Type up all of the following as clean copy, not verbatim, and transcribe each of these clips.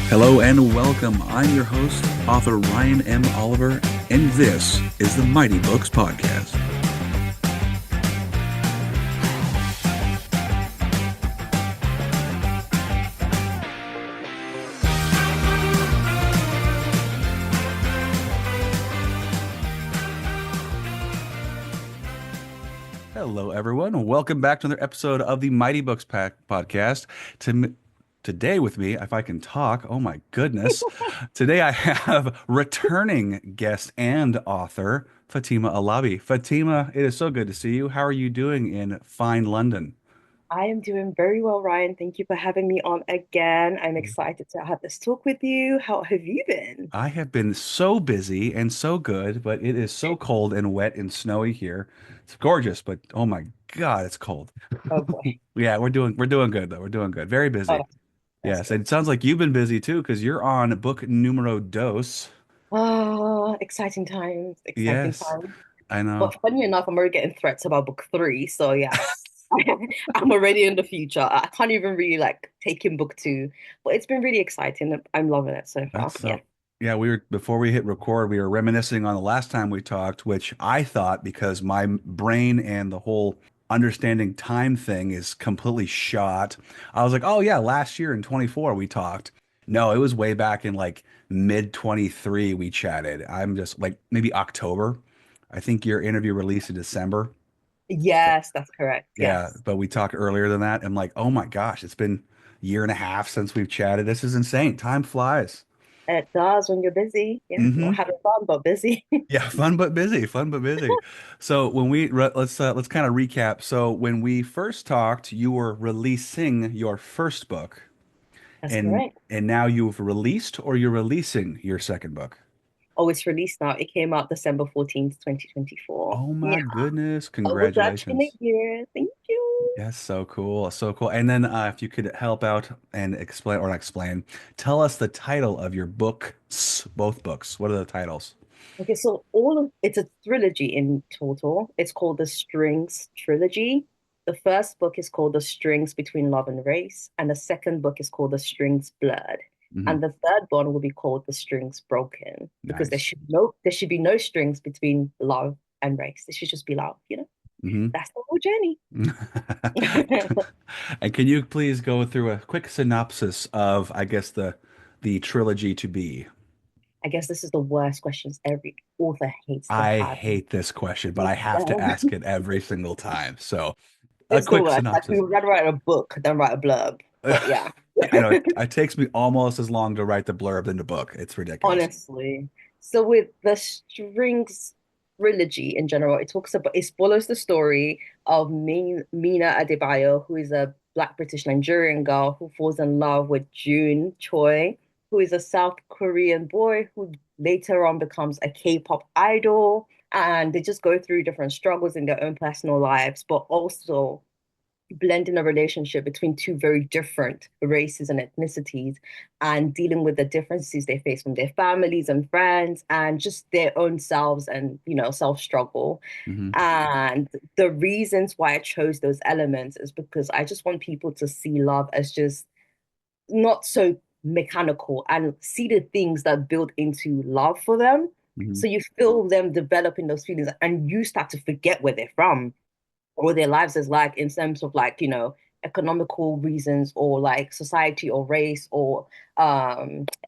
Hello and welcome. I'm your host, author Ryan M. Oliver, and this is the Mighty Books Podcast. Hello, everyone. Welcome back to another episode of the Mighty Books Podcast. Today with me, if I can talk, oh my goodness. Today I have returning guest and author, Fatima Alabi. Fatima, it is so good to see you. How are you doing in fine London? I am doing very well, Ryan. Thank you for having me on again. I'm excited to have this talk with you. How have you been? I have been so busy and so good, but it is so cold and wet and snowy here. It's gorgeous, but oh my God, it's cold. Oh boy. Yeah, we're doing good though. We're doing good. Very Oh, busy. that's Yes, good. it sounds like you've been busy too, because you're on book numero dos. Oh, exciting times, exciting Yes, times. I know. But funny enough, I'm already getting threats about book three. So yeah, I'm already in the future. I can't even really like take in book two, but it's been really exciting. I'm loving it so far. That's Yeah. so, yeah, we were, before we hit record, we were reminiscing on the last time we talked, which I thought, because my brain and the whole understanding time thing is completely shot. I was like, oh yeah, last year in 24 we talked. No, it was way back in like mid 23 we chatted. I'm just like maybe October. I think your interview released in December. So Yes, that's correct. yeah, Yes. but we talked earlier than that. I'm like, oh my gosh, it's been a year and a half since we've chatted. This is insane. Time flies. It does when you're busy. Yeah. Well, Hmm. having fun, but busy. Yeah, fun but busy, fun but busy. So when let's kind of recap. So when we first talked, you were releasing your first book, That's and correct. now you've released or you're releasing your second book. Oh, it's released now. It came out December 14th, 2024. Oh Yeah. my goodness, Oh, was actually congratulations. a year. Thank you. Yes, so cool, so cool. And then if you could help out and explain or not explain, tell us the title of your books, both books. What are the titles? Okay, so it's a trilogy in total. It's called the Strings Trilogy. The first book is called The Strings Between Love and Race, and the second book is called The Strings Blurred. Hmm. And the third one will be called The Strings Broken because Nice. there should be no strings between love and race. There should just be love. Hmm. That's the whole journey. And can you please go through a quick synopsis of, I guess, the trilogy to be? I guess this is the worst questions every author hates to I have. hate this question, but I have to Yeah. ask it every single time. So, a It's the quick worst. Like we synopsis. would rather write a book than write a blurb. But yeah, I know it takes me almost as long to write the blurb than the book. It's ridiculous. honestly. So with the Strings trilogy in general, it follows the story of Mina Adebayo, who is a Black British Nigerian girl who falls in love with June Choi, who is a South Korean boy who later on becomes a K-pop idol. And they just go through different struggles in their own personal lives, but also blending a relationship between two very different races and ethnicities and dealing with the differences they face from their families and friends and just their own selves and self struggle. Hmm. And the reasons why I chose those elements is because I just want people to see love as just not so mechanical and see the things that build into love for them. Hmm. So you feel them developing those feelings and you start to forget where they're from or their lives is like in terms of like economical reasons or like society or race or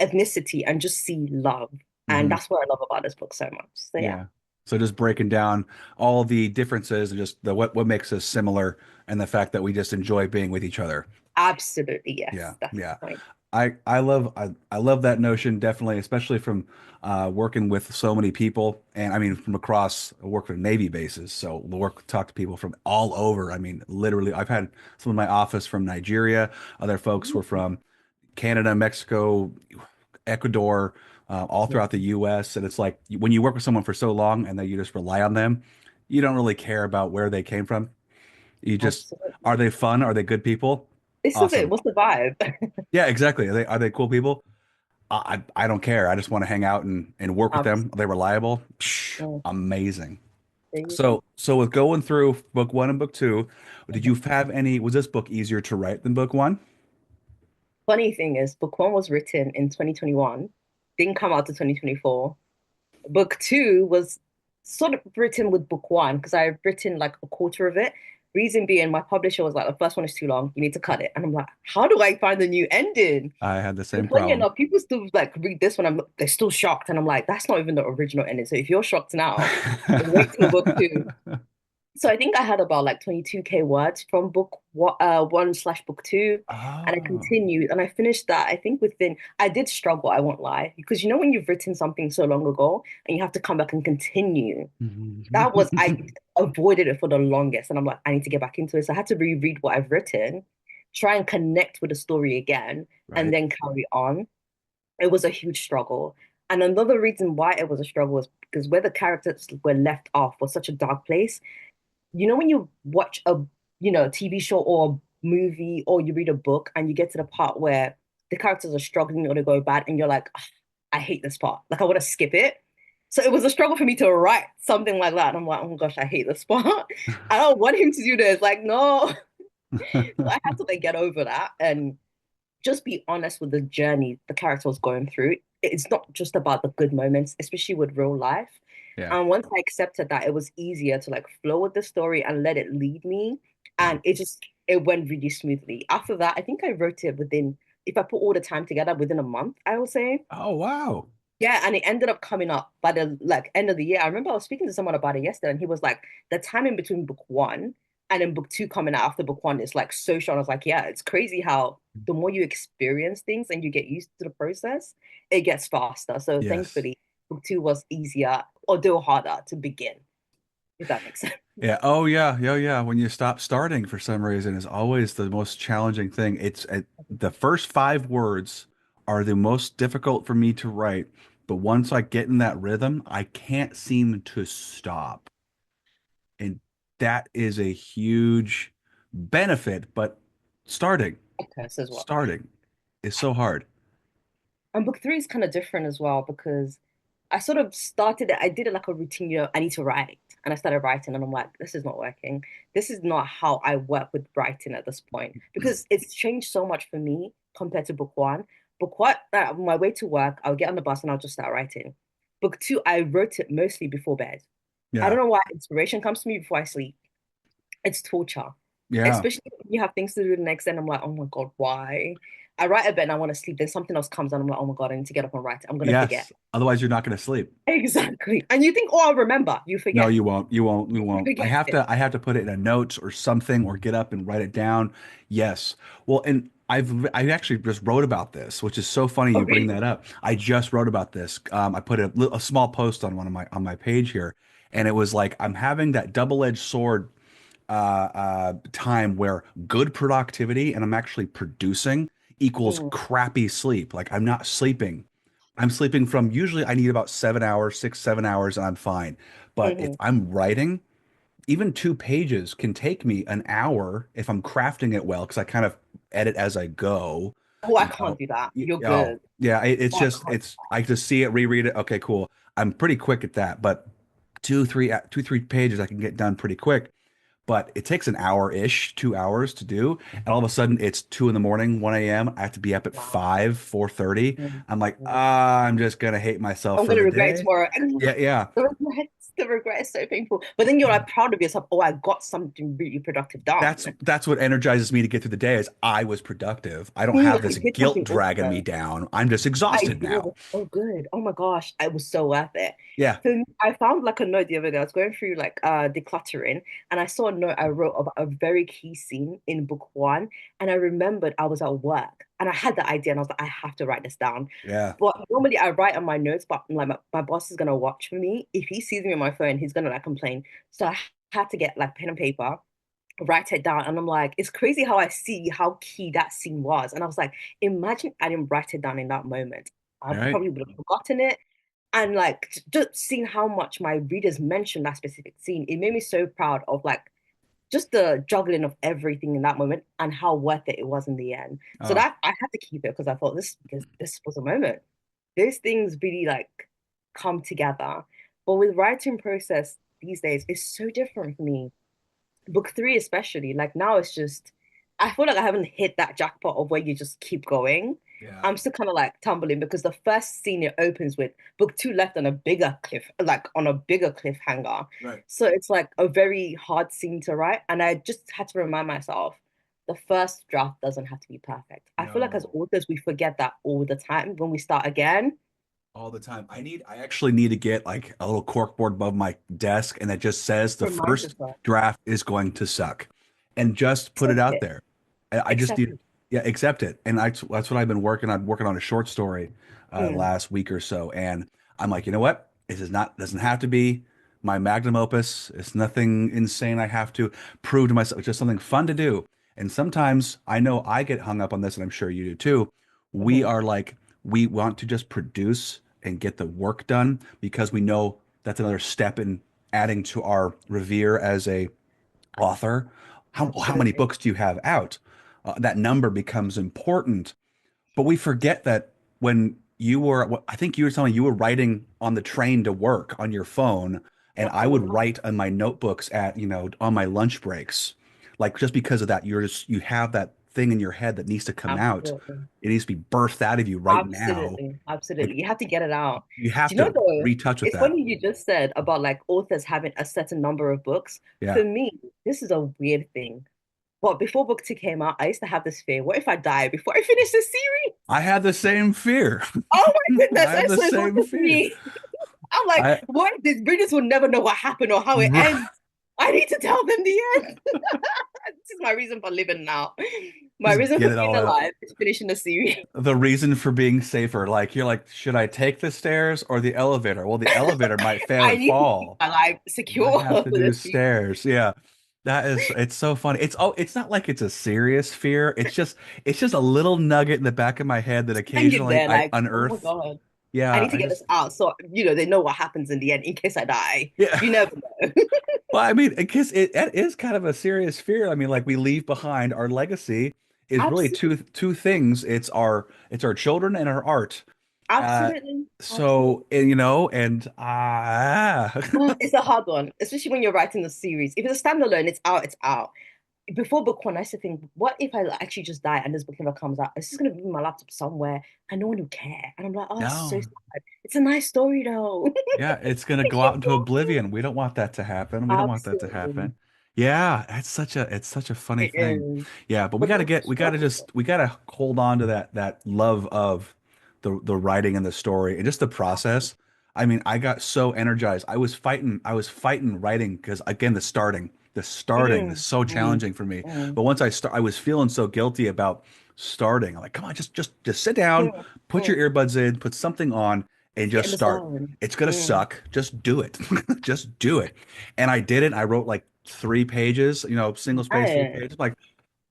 ethnicity and just see love, and Hmm. that's what I love about this book so much. So yeah. Yeah. So just breaking down all the differences and just what makes us similar and the fact that we just enjoy being with each other. Absolutely, Yeah, yes, that's yeah. the point. I love that notion definitely, especially from working with so many people, and I mean from across I work with Navy bases, so talk to people from all over. I mean, literally, I've had some of my office from Nigeria, other folks were from Canada, Mexico, Ecuador, all Yeah, throughout the U.S. And it's like when you work with someone for so long and then you just rely on them, you don't really care about where they came from. You just, are absolutely. they fun? Are they good people? This is it. Awesome. What's the vibe? Yeah, exactly. Are they cool people? I don't care. I just want to hang out and work with them. Obviously. Are they reliable? Psh, Mm, amazing. there you go. So with going through book one and book two, did you Mhm. have any, was this book easier to write than book one? Funny thing is, book one was written in 2021, didn't come out to 2024. Book two was sort of written with book one because I've written like a quarter of it. Reason being, my publisher was like, the first one is too long. You need to cut it. And I'm like, how do I find the new ending? I had the And same funny problem. enough, people still like read this one. They're still shocked. And I'm like, that's not even the original ending. So if you're shocked now, wait till book two. So I think I had about like 22K words from one slash book two. And I Oh. continued and I finished that. I think I did struggle, I won't lie. Because you know, when you've written something so long ago and you have to come back and continue, I avoided it for the longest. And I'm like, I need to get back into it. So I had to reread what I've written, try and connect with the story again, and Right. then carry on. It was a huge struggle. And another reason why it was a struggle was because where the characters were left off was such a dark place. You know, when you watch TV show or movie or you read a book and you get to the part where the characters are struggling or they go bad and you're like, "Ugh, I hate this part. Like I want to skip it." So it was a struggle for me to write something like that. And I'm like, oh my gosh, I hate this part. I don't want him to do this. Like, no. So I had to like get over that and just be honest with the journey the character was going through. It's not just about the good moments, especially with real life. Yeah. And once I accepted that, it was easier to like flow with the story and let it lead me. Yeah. And it went really smoothly. After that, I think I wrote it within, if I put all the time together, within a month, I would say. Oh, wow. Yeah, and it ended up coming up by the like end of the year. I remember I was speaking to someone about it yesterday, and he was like, the timing between book one and then book two coming out after book one is like so short. I was like, yeah, it's crazy how the more you experience things and you get used to the process, it gets faster. So Yes. thankfully, book two was easier, although harder to begin, if that makes sense. Yeah. Oh, yeah. Yeah. Yeah. When you stop starting for some reason is always the most challenging thing. The first five words are the most difficult for me to write, but once I get in that rhythm, I can't seem to stop. And that is a huge benefit, but starting, Curse as well. starting is so hard. And book three is kind of different as well because I sort of started it, I did it like a routine, I need to write. And I started writing and I'm like, this is not working. This is not how I work with writing at this point because it's changed so much for me compared to book one. Book one, on my way to work, I'll get on the bus and I'll just start writing. Book two, I wrote it mostly before bed. I Yeah. don't know why inspiration comes to me before I sleep. It's torture, Yeah. especially when you have things to do the next day. And I'm like, oh my God, why? I write a bit and I want to sleep. Then something else comes and I'm like, oh my God, I need to get up and write it. I'm gonna forget. Yes. Otherwise, you're not going to sleep. Exactly. And you think, oh, I'll remember. You No, forget. you won't. You won't. You You won't. forget it. I have to put it in a note or something or get up and write it down. Yes. Well, and I actually just wrote about this, which is so funny you bring Okay. that up. I just wrote about this. I put a small post on one of my on my page here, and it was like I'm having that double-edged sword time where good productivity and I'm actually producing equals Mm, crappy sleep. Like I'm not sleeping. I'm sleeping from usually I need about 7 hours, 6, 7 hours, and I'm fine. But if hmm. I'm writing, even 2 pages can take me an hour if I'm crafting it well, because I kind of edit as I go. Oh, I You can't know, do that. You're oh good. yeah, it's Oh, I just can't. I just see it, reread it. Okay, cool. I'm pretty quick at that, but 2, 3 pages I can get done pretty quick, but it takes an hour-ish, 2 hours to do. And all of a sudden it's 2 in the morning, 1 a.m. I have to be up at Wow. 5, 4:30. Mm, I'm like, mm. ah, I'm just gonna hate myself I'm for gonna the regret it day. tomorrow. Yeah, yeah. The regret is so painful. But then you're like proud of yourself. Oh, I got something really productive That's done. that's what energizes me to get through the day is I was productive. I don't have I this did guilt something dragging me awesome. down. I'm just I exhausted did. It now. was so good. Oh my gosh, it was so worth it. Yeah. For me, I found like a note the other day. I was going through like decluttering, and I saw a note I wrote about a very key scene in book one, and I remembered I was at work and I had the idea, and I was like, I have to write this down. Yeah. But normally I write on my notes, but like my boss is gonna watch for me. If he sees me on my phone, he's gonna like complain. So I had to get like pen and paper, write it down. And I'm like, it's crazy how I see how key that scene was. And I was like, imagine I didn't write it down in that moment. I All right. probably would have forgotten it. And like just seeing how much my readers mentioned that specific scene, it made me so proud of like just the juggling of everything in that moment and how worth it it was in the end. So Oh, that I had to keep it because I thought this was a moment. those things really like come together. But with writing process these days, it's so different for me. Book three, especially, like now it's just, I feel like I haven't hit that jackpot of where you just keep going. Yeah. I'm still kind of like tumbling because the first scene it opens with book two left on a bigger cliff, like on a bigger cliffhanger. Right. So it's like a very hard scene to write. And I just had to remind myself the first draft doesn't have to be perfect. I feel like as No. authors, we forget that all the time when we start again. All the time. I actually need to get like a little cork board above my desk and that just says the Remind first yourself, draft is going to suck and just put it accept out it, there. I just accept need, it. yeah, accept it. And that's what I've been working on, working on a short story Mm, last week or so. And I'm like, you know what? This is not, doesn't have to be my magnum opus. It's nothing insane I have to prove to myself. It's just something fun to do. And sometimes I know I get hung up on this, and I'm sure you do too. We mhm. are like, we want to just produce and get the work done because we know that's another step in adding to our revere as a author. How many Absolutely. books do you have out? That number becomes important, but we forget that when you were, I think you were telling me you were writing on the train to work on your phone, and I would Absolutely. write on my notebooks at, on my lunch breaks. Like just because of that, you have that thing in your head that needs to come out. Absolutely. It needs to be birthed out of you right now. Absolutely. Like Absolutely. You have to get it out. you have Do you know to though, retouch with it's that. funny you just said about like authors having a certain number of books. Yeah. For me, this is a weird thing. But before book two came out, I used to have this fear. What if I die before I finish the series? I had the same fear. Oh my goodness. I have And the so it's same also fear. three. I'm like, I what if these readers will never know what happened or how it ends? I need to tell them the end. This is my reason for living now. My just reason get for it being all out. alive is finishing the series. The reason for being safer. Like you're like, should I take the stairs or the elevator? Well, the elevator might fail I and need to keep fall. my life I secure have for to do the series. stairs. Yeah. It's so funny. It's not like it's a serious fear. It's just a little nugget in the back of my head that Hanging occasionally there, I like, oh my unearth. God, I Yeah, need to get this out so they know what happens in the end in case I die. yeah. You never know. Well, I mean, because it is kind of a serious fear. I mean, like we leave behind our legacy is really Absolutely, two things. It's our children and our art. Uh, absolutely, so absolutely. and, and Oh, it's a hard one, especially when you're writing the series. If it's a standalone, it's out, it's out. Before book one, I used to think, what if I actually just die and this book never comes out? It's just gonna be in my laptop somewhere and no one will care. And I'm like, oh, it's so no, sad. It's a nice story though. yeah, it's gonna go out into oblivion. We don't want that to happen. We don't want that to Absolutely. happen. Yeah, it's such a funny It thing. is. Yeah, but we But gotta the get struggle. we gotta hold on to that love of the writing and the story and just the process. I mean, I got so energized. I was fighting writing because again, the starting is Mm, so mm, challenging for me. mm, But once I was feeling so guilty about starting. I'm like, come on, just sit down, mm, put your mm. earbuds in, put something on, and Get just in the start. zone. It's gonna Mm. suck. Just do it. Just do it. And I did it. I wrote like 3 pages, single space, three Right. pages. Like,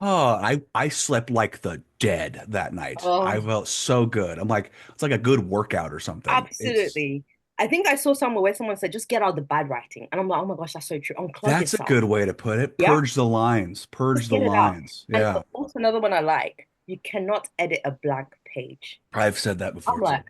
oh, I slept like the dead that night. I Oh, felt so good. I'm like, it's like a good workout or something. It's absolutely. I think I saw somewhere where someone said, just get out the bad writing. And I'm like, oh my gosh, that's so true. Unclog that's a yourself. good way to put it. Yeah. Purge the lines. Purge Just the get it out. lines. And Yeah. also another one I like, you cannot edit a blank page. I've said that I'm before like, too.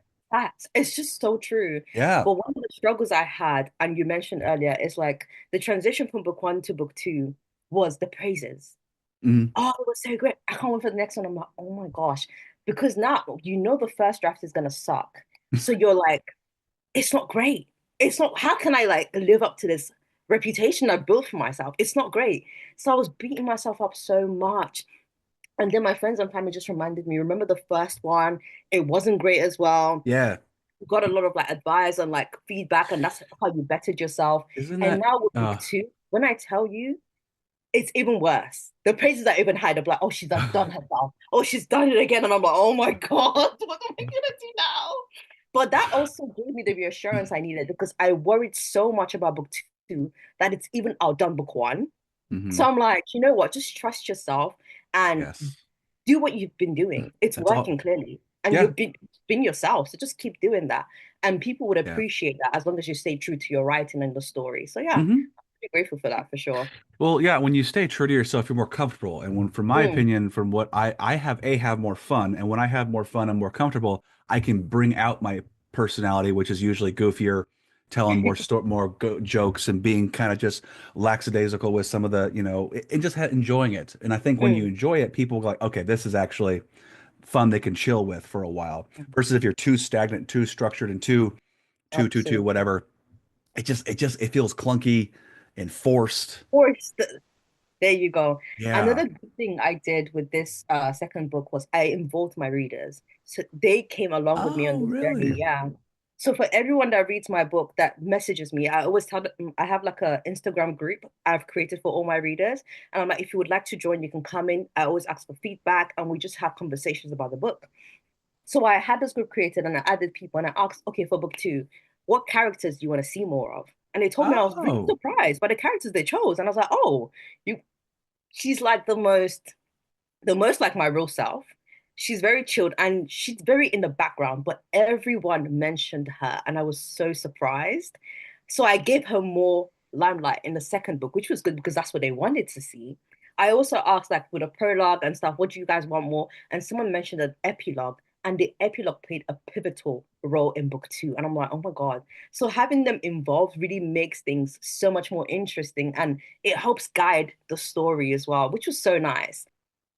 it's just so true. Yeah. But one of the struggles I had, and you mentioned earlier, is like the transition from book one to book two was the praises. Mhm. Oh, it was so great. I can't wait for the next one. I'm like, oh my gosh. Because now you know the first draft is gonna suck. So you're like, it's not great. It's not, how can I like live up to this reputation I built for myself? It's not great. So I was beating myself up so much. And then my friends and family just reminded me, remember the first one? It wasn't great as well. Yeah. You got a lot of like advice and like feedback, and that's how you bettered yourself. Isn't And that now with book two, when I tell you, it's even worse. The praises are even higher. They're like, oh, she's done herself. Oh, she's done it again. And I'm like, oh my God, what am I gonna do now? But that also gave me the reassurance I needed because I worried so much about book two that it's even outdone book one. So hmm I'm like, you know what? Just trust yourself and Yes. do what you've been doing. It's That's all. working clearly. And Yeah. you've been yourself. So just keep doing that. And people would Yeah. appreciate that as long as you stay true to your writing and the story. So yeah, hmm be grateful for that for sure. Well, yeah, when you stay true to yourself, you're more comfortable. And when, from my Mm, opinion, from what I have more fun. And when I have more fun, I'm more comfortable. I can bring out my personality, which is usually goofier, telling more jokes and being kind of just lackadaisical with some of the, and just enjoying it. And I think when you mm, enjoy it, people go like, okay, this is actually fun they can chill with for a while. Versus if you're too stagnant, too structured, and too absolutely. whatever, it feels clunky and forced. Forced. There you go. Yeah. Another good thing I did with this second book was I involved my readers. So they came along with me on Oh, this journey. really? Yeah. So for everyone that reads my book that messages me, I always tell them I have like a Instagram group I've created for all my readers. And I'm like, if you would like to join, you can come in. I always ask for feedback and we just have conversations about the book. So I had this group created and I added people and I asked, okay, for book two, what characters do you want to see more of? And they told me I was really Oh, surprised by the characters they chose. And I was like, oh, you she's like the most like my real self. She's very chilled and she's very in the background, but everyone mentioned her and I was so surprised. So I gave her more limelight in the second book, which was good because that's what they wanted to see. I also asked like with a prologue and stuff, what do you guys want more? And someone mentioned an epilogue, and the epilogue played a pivotal role in book two. And I'm like, oh my God. So having them involved really makes things so much more interesting and it helps guide the story as well, which was so nice.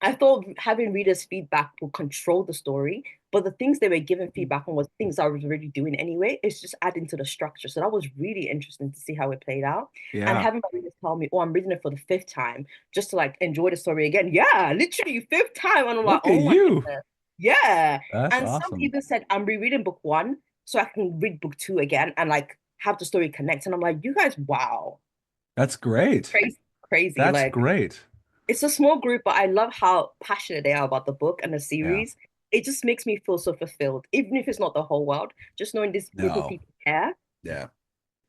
I thought having readers' feedback will control the story, but the things they were giving feedback on was things I was already doing anyway. It's just adding to the structure. So that was really interesting to see how it played out. And yeah. having my readers tell me, oh, I'm reading it for the fifth time, just to like enjoy the story again. Yeah, literally fifth time. And I'm like, Look at oh my you. goodness. Yeah. That's And some awesome. even said, I'm rereading book one so I can read book two again and like have the story connect. And I'm like, you guys, wow. That's great. Crazy, crazy. That's Like, great. it's a small group, but I love how passionate they are about the book and the Yeah. series. It just makes me feel so fulfilled, even if it's not the whole world. Just knowing this group of No. people care. Yeah.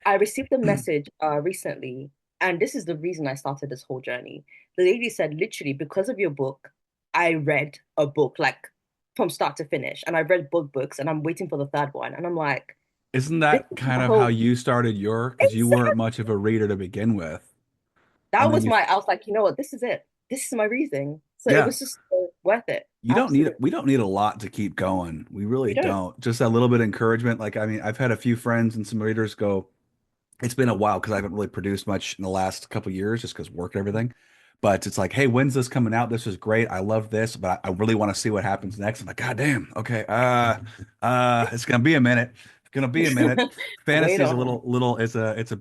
I received a message recently, and this is the reason I started this whole journey. The lady said, literally, because of your book, I read a book like from start to finish, and I read both books, and I'm waiting for the third one. And I'm like, Isn't this that is kind my of how whole. you started because you weren't Exactly. much of a reader to begin with. That And then was my. I was like, you know what? This is it. This is my reason. So it yeah, was just worth it. Absolutely. we don't need a lot to keep going. We really We don't. don't. Just a little bit of encouragement. Like, I mean, I've had a few friends and some readers go, it's been a while because I haven't really produced much in the last couple of years just because work and everything. But it's like, hey, when's this coming out? This is great. I love this, but I really want to see what happens next. I'm like, God damn. Okay. It's gonna be a minute. It's gonna be a minute. Wait Fantasy is a on. it's a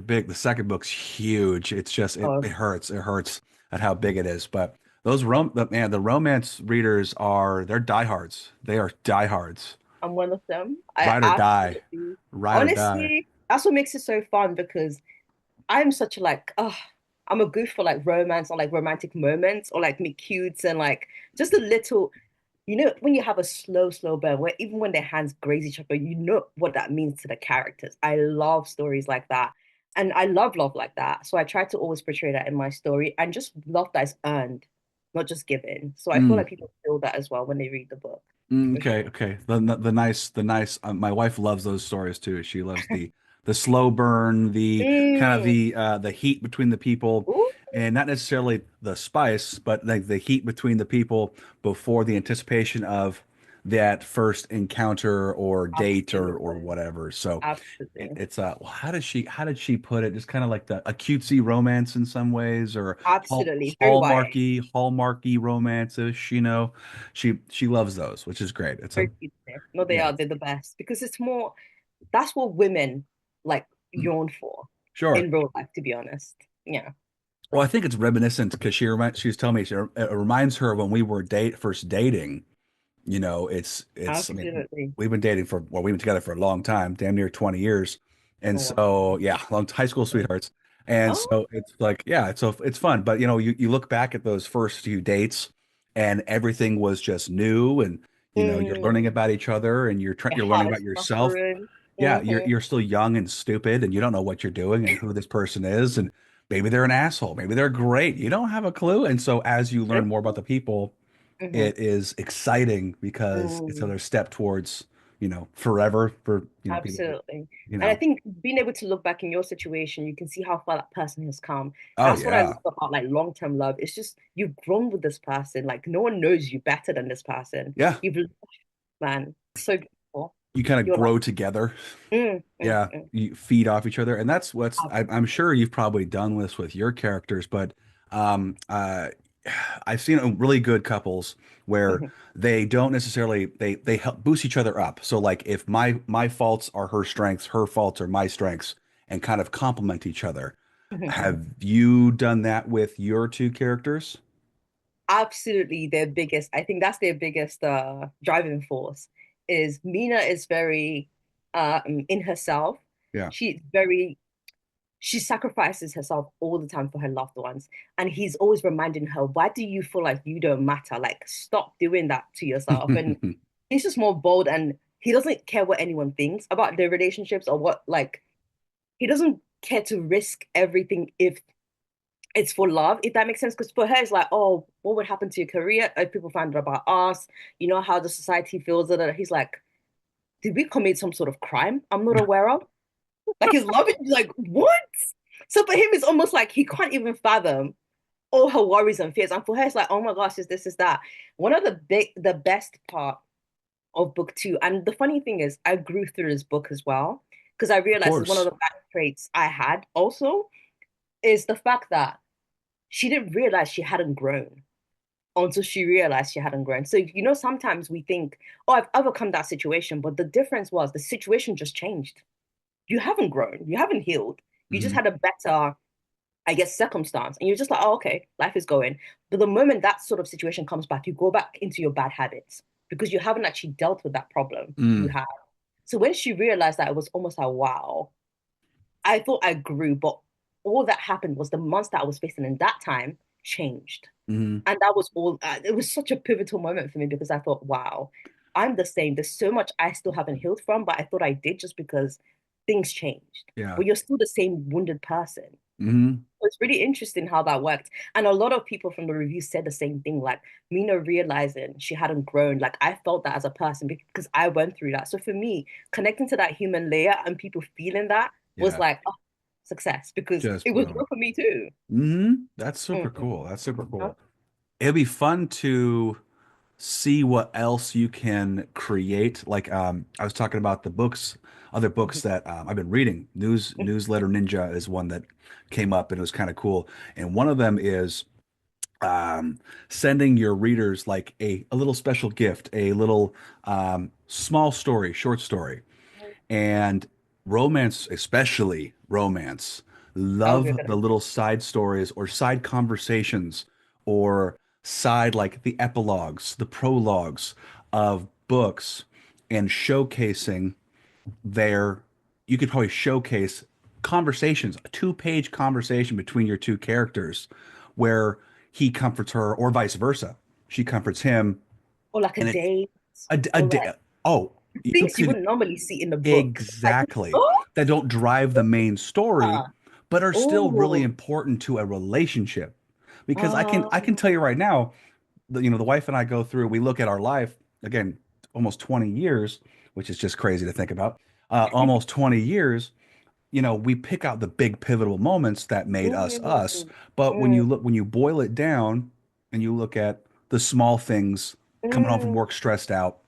big, the second book's huge. It's just, it Oh, hurts. It hurts at how big it is. But the romance readers they're diehards. They are diehards. I'm one of them. I Ride or die. absolutely, Ride or die. honestly, that's what makes it so fun because I'm such a like, oh, I'm a goof for like romance or like romantic moments or like meet cutes and like just a little, when you have a slow burn where even when their hands graze each other, you know what that means to the characters. I love stories like that. And I love like that. So I try to always portray that in my story and just love that is earned, not just given. So I feel Mm. like people feel that as well when they read the book, for Okay, sure. okay. The nice. My wife loves those stories too. She loves the slow burn, the kind of Mm. the heat between the people, Ooh, and not necessarily the spice, but like the heat between the people before the anticipation of that first encounter or date or absolutely. whatever. So Absolutely. it's well, how did she put it? Just kind of like a cutesy romance in some ways, or Absolutely. Very YA. hallmarky romances. She loves those, which is great. It's a Very cute there. No, they yeah, are. They're the best because it's more, that's what women like yearn for sure. in real life, to be honest. Yeah. Well, I think it's reminiscent because she was telling me it reminds her of when we were first dating. I mean, Absolutely. we've been together for a long time, damn near 20 years. And Oh, wow. so, yeah, long high school sweethearts. And Oh, so it's like, yeah, it's fun. But you look back at those first few dates and everything was just new and you're mm, learning about each other and the you're learning heart about is yourself. suffering. Yeah, Hmm. you're still young and stupid and you don't know what you're doing and who this person is and maybe they're an asshole, maybe they're great. You don't have a clue. And so as you learn more about the people, Hmm. it is exciting because it's Mm, another step towards forever for, people, Absolutely. you And I know. think being able to look back in your situation, you can see how far that person has come. Oh That's what I yeah. love about like long-term love. It's just you've grown with this person. Like no one knows you better than this person. Yeah. You've man, so beautiful. You kind of You're like, grow together. mm, Yeah, you feed off each other, and that's I'm absolutely. sure you've probably done this with your characters, but um, uh, I've seen really good couples where Mhm, they don't necessarily they help boost each other up. So like if my faults are her strengths, her faults are my strengths, and kind of complement each other. mhm, mhm. Have you done that with your two characters? Absolutely their biggest, I think that's their biggest driving force is Mina is very in herself. Yeah. She's very she sacrifices herself all the time for her loved ones. And he's always reminding her, why do you feel like you don't matter? Like, stop doing that to yourself. And he's just more bold and he doesn't care what anyone thinks about their relationships or what, like, he doesn't care to risk everything if it's for love, if that makes sense. Because for her, it's like, oh, what would happen to your career if people find out about us? You know how the society feels that he's like, did we commit some sort of crime I'm not aware of? Like his love is like, what? So for him, it's almost like he can't even fathom all her worries and fears. And for her, it's like, oh my gosh, is this, is that. One of the best part of book two, and the funny thing is, I grew through this book as well, because I Of realized it's one of course. the bad traits I had also, is the fact that she didn't realize she hadn't grown until she realized she hadn't grown. So, sometimes we think, oh, I've overcome that situation. But the difference was the situation just changed. You haven't grown, you haven't healed. You just Hmm. had a better, I guess, circumstance. And you're just like, oh, okay, life is going. But the moment that sort of situation comes back, you go back into your bad habits because you haven't actually dealt with that problem you Mm. had. So when she realized that, it was almost like, wow, I thought I grew, but all that happened was the monster I was facing in that time changed. Hmm. And that was all, it was such a pivotal moment for me because I thought, wow, I'm the same. There's so much I still haven't healed from, but I thought I did just because things changed. Yeah. But you're still the same wounded person. Hmm. It's really interesting how that worked. And a lot of people from the review said the same thing, like Mina realizing she hadn't grown. Like I felt that as a person because I went through that. So for me, connecting to that human layer and people feeling that was Yeah. like, oh, success because Just it was boom. real for me too. That's super Mhm. cool. That's super cool. It'd be fun to see what else you can create. Like I was talking about the books, other books that I've been reading. Newsletter Ninja is one that came up and it was kind of cool. And one of them is sending your readers like a little special gift, a little small story, short story. And romance, especially romance, Oh, we're love the gonna. little side stories or side conversations or side like the epilogues, the prologues of books and showcasing their, you could probably showcase conversations, a two-page conversation between your two characters where he comforts her or vice versa. She comforts him Or like a and it's date, a or day. like Oh, you things you could wouldn't normally see in the book. Like, exactly, oh, that don't drive the main story, but are still really oh, important to a relationship. Because I can tell oh, you right now, the wife and I go through, we look at our life again, almost 20 years, which is just crazy to think about. Almost 20 years, we pick out the big pivotal moments that made us us. mm, But mm, when you boil it down and you look at the small things, coming home from mm. work stressed out,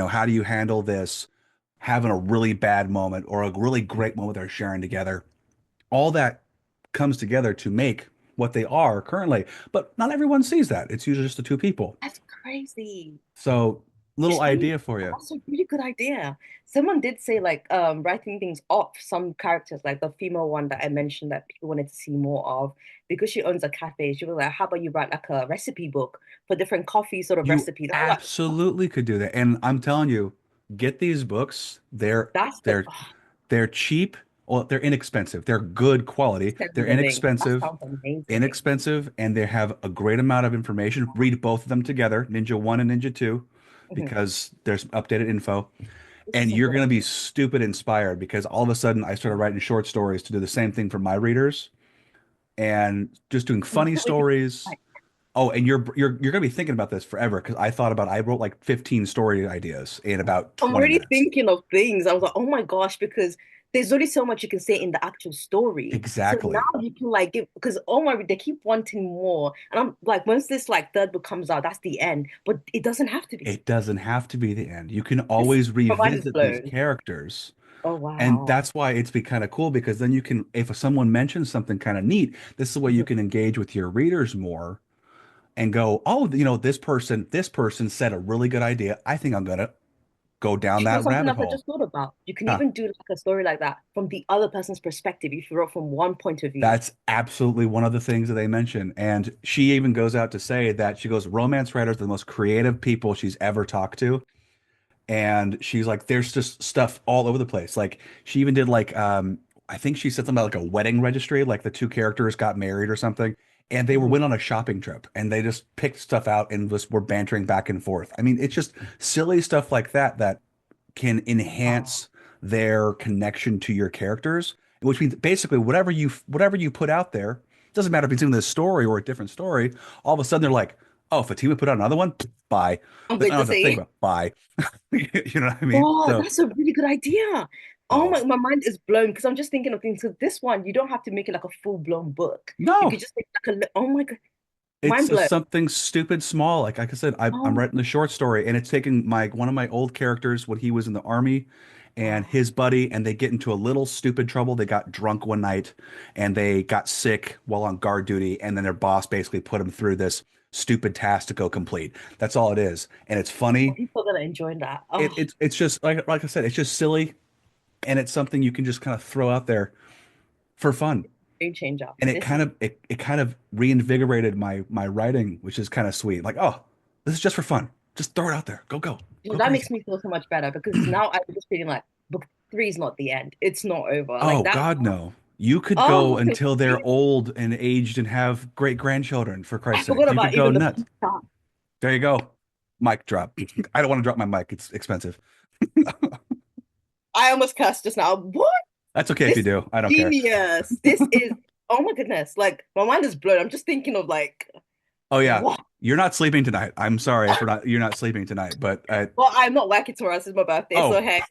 how do you handle this? Having a really bad moment or a really great moment they're sharing together. All that comes together to make what they are currently. But not everyone sees that. It's usually just the two people. That's crazy. So, It's little funny. idea for you. That's a really good idea. Someone did say like writing things off some characters, like the female one that I mentioned that people wanted to see more of because she owns a cafe. She was like, "How about you write like a recipe book for different coffee sort of You recipes?" I was like, "Oh, absolutely could do that. And I'm telling you, get these books. that's the They're they're cheap. Well, they're inexpensive. They're good quality. send me They're the link. That inexpensive, sounds amazing. inexpensive, and they have a great amount of information. Read both of them together, Ninja 1 and Ninja 2, Mhm. because there's updated info. This And is a you're good going to be idea. stupid inspired because all of a sudden I started writing short stories to do the same thing for my readers and just doing And funny what would you stories. like? Oh, and you're gonna be thinking about this forever because I wrote like 15 story ideas in about I'm 20 already minutes. thinking of things. I was like, oh my gosh, because there's only so much you can say in the actual story. So Exactly. now you can like give because oh my, they keep wanting more. And I'm like, once this like third book comes out, that's the end. But it doesn't have to be. It doesn't have to be the end. You can This always my mind is revisit these blown. characters. Oh And wow. that's why it's be kind of cool because then you can, if someone mentions something kind of neat, this is the way you Mhm. can engage with your readers more and go, oh, this person said a really good idea. I think I'm gonna go down Do you know that something rabbit else I hole. just thought about? You can Huh. even do like a story like that from the other person's perspective if you wrote from one point of view. That's absolutely one of the things that they mention. And she even goes out to say that she goes, romance writers are the most creative people she's ever talked to. And she's like, there's just stuff all over the place. Like she even did like I think she said something about like a wedding registry, like the two characters got married or something. And they Mhm. went on a shopping trip and they just picked stuff out and just were bantering back and forth. I mean, it's just silly stuff like that that can Wow. enhance their connection to your characters, which means basically whatever you put out there, doesn't matter if it's in this story or a different story, all of a sudden they're like, oh, Fatima put out another one, bye. I'm I going don't to have to think say, about it. Bye. You know what I mean? oh, So, that's a really good idea. Oh oh my mind is blown because I'm just thinking of things. So this one, you don't have to make it like a full-blown book. You could no, just make like oh my God, it's mind blown. something stupid small. Like I said, I'm Oh, writing the short story, and it's taking my one of my old characters when he was in the army, and wow. his buddy, and they get into a little stupid trouble. They got drunk one night, and they got sick while on guard duty, and then their boss basically put them through this stupid task to go complete. That's all it is, and it's Oh, funny. people are gonna enjoy that. It, Oh, it's just like I said, it's just silly, and it's something you can just kind of throw out there for fun. game changer. And it This kind is, of it kind of reinvigorated my writing, which is kind of sweet. Like, oh, this is just for fun. Just throw it out there. you know, Go that crazy. makes me feel so much better because now I'm just feeling like book three is not the end. It's not over. Like Oh that. God, no. You could go Oh, until they're old and aged and have great grandchildren, for I Christ's sake. forgot You about could go even the nuts. future. There you go. Mic drop. I don't want to drop my mic. It's expensive. I almost cursed just now. What? That's okay if This you is do. I don't care. genius. This is, oh my goodness. Like, my mind is blown. I'm just thinking of like, Oh yeah. what? You're not sleeping tonight. I'm sorry for not you're not sleeping tonight, but Well, I'm not working tomorrow. It's my birthday. So, oh, hey,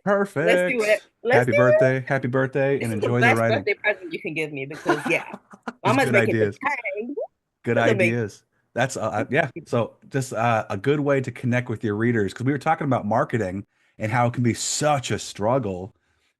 let's do it. perfect. Let's do it. Happy birthday, This and is the enjoy the best writing. birthday present you can give me because, yeah, It's Mama's good making the ideas. time. Good That's amazing. ideas. That's yeah. So just a good way to connect with your readers because we were talking about marketing and how it can be such a struggle,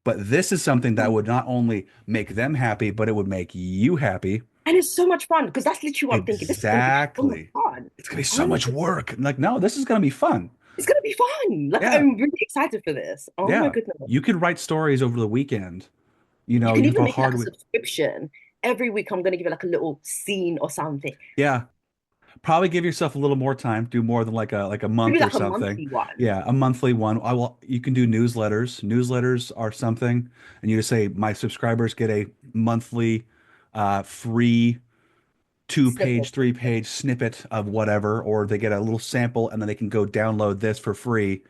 but this is something that would not only make them happy, but it would make you happy. And it's so much fun because that's literally what I'm thinking. This is going to be so much Exactly. fun. It's gonna be so Oh my much goodness. work. I'm like, no, this is gonna be fun. It's going to be fun. Like, Yeah, I'm really excited for this. Oh my yeah. goodness. You could write stories over the weekend. You can You have even a make it like hard a week. subscription. Every week, I'm going to give it like a little scene or something. Yeah, probably give yourself a little more time. Do more than like a Maybe month or like a something. monthly one. Yeah, a monthly one. I will. You can do newsletters. Newsletters are something, and you just say my subscribers get a monthly, free two-page, Snippet. three-page snippet of whatever, or they get a little sample, and then they can go download this for free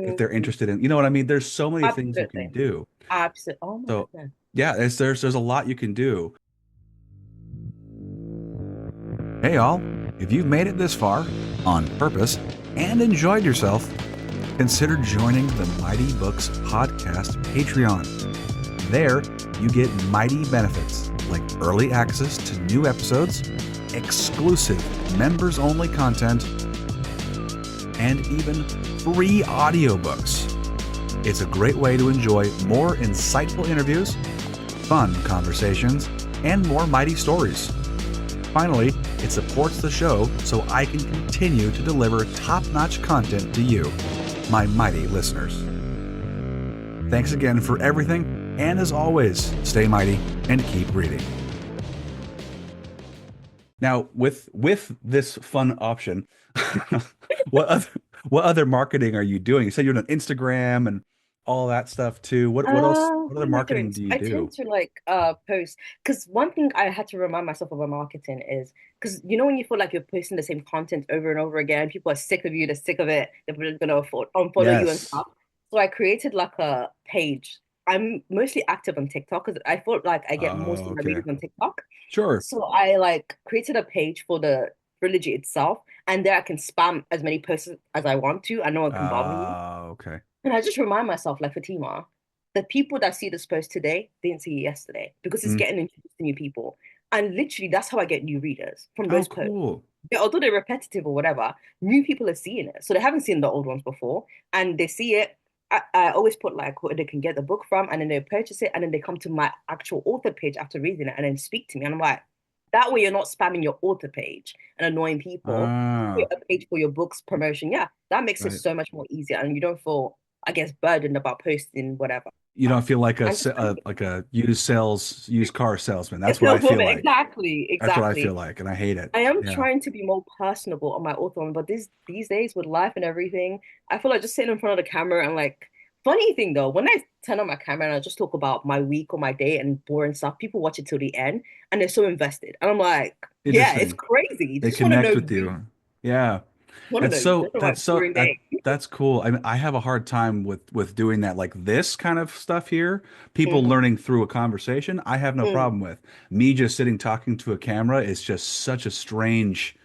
if they're Mhm. interested in. You know what I mean? There's so many things you can Absolutely. do. Absolutely. Oh my So goodness. yeah, there's a lot you can do. Hey, all, if you've made it this far on purpose and enjoyed yourself, consider joining the Mighty Books Podcast Patreon. There, you get mighty benefits like early access to new episodes, exclusive members only content, and even free audiobooks. It's a great way to enjoy more insightful interviews, fun conversations, and more mighty stories. Finally, it supports the show so I can continue to deliver top-notch content to you, my mighty listeners. Thanks again for everything, and as always, stay mighty and keep reading. Now, with this fun option, what other what other marketing are you doing? You said you're on Instagram and all that stuff too. What else? What other What am I doing? marketing So do you I do? tend to like post because one thing I had to remind myself about marketing is because you know when you feel like you're posting the same content over and over again, people are sick of you, they're sick of it, they're probably gonna unfollow you and Yes. stuff. So I created like a page. I'm mostly active on TikTok because I felt like I get most Oh, of my okay. readers on TikTok. Sure. So I like created a page for the Trilogy itself, and there I can spam as many posts as I want to, and no one can bother me. Okay. And I just remind myself, like Fatima, the people that see this post today didn't see it yesterday because it's Mm. getting introduced to new people. And literally, that's how I get new readers from Oh, those posts. cool. Although they're repetitive or whatever, new people are seeing it. So they haven't seen the old ones before and they see it. I always put like where they can get the book from and then they purchase it and then they come to my actual author page after reading it and then speak to me. And I'm like, that way you're not spamming your author page and annoying people. Create Ah, a page for your book's promotion. Yeah, that makes it right. so much more easier and you don't feel, I guess, burdened about posting whatever. You don't feel like And just like a used car salesman. it's That's what still I feel moving. like. Exactly, That's what I feel exactly. like, and I hate it. I am Yeah. trying to be more personable on my author one, but these days with life and everything, I feel like just sitting in front of the camera and like funny thing though, when I turn on my camera and I just talk about my week or my day and boring stuff, people watch it till the end and they're so invested. And I'm like, yeah, it's Interesting. crazy. They They just want to know connect with you. you. Yeah. Want to That's know you. That's my boring day. that's cool. I mean, I have a hard time with doing that, like this kind of stuff here. People Mhm. learning through a conversation, I have no Mm. problem with. Me just sitting talking to a camera is just such a strange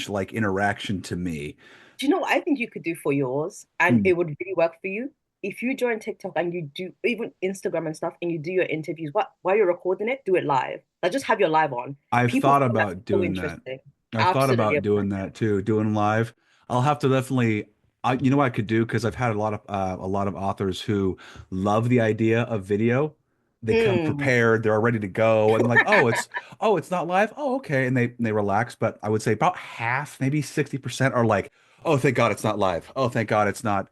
like interaction to me. Do you know what I think you could do for yours and Hmm. it would really work for you? If you join TikTok and you do even Instagram and stuff and you do your interviews, what while you're recording it, do it live. Like just have your live on. I've People thought find that about so doing that. interesting. I've thought Absolutely about doing amazing. that too, doing live. I'll have to definitely, you know what I could do because I've had a lot of authors who love the idea of video. They come Mm. prepared, they're ready to go, and like, oh, it's not live. Oh, okay, and they relax. But I would say about half, maybe 60% are like, oh, thank God it's not live. Oh, thank God it's not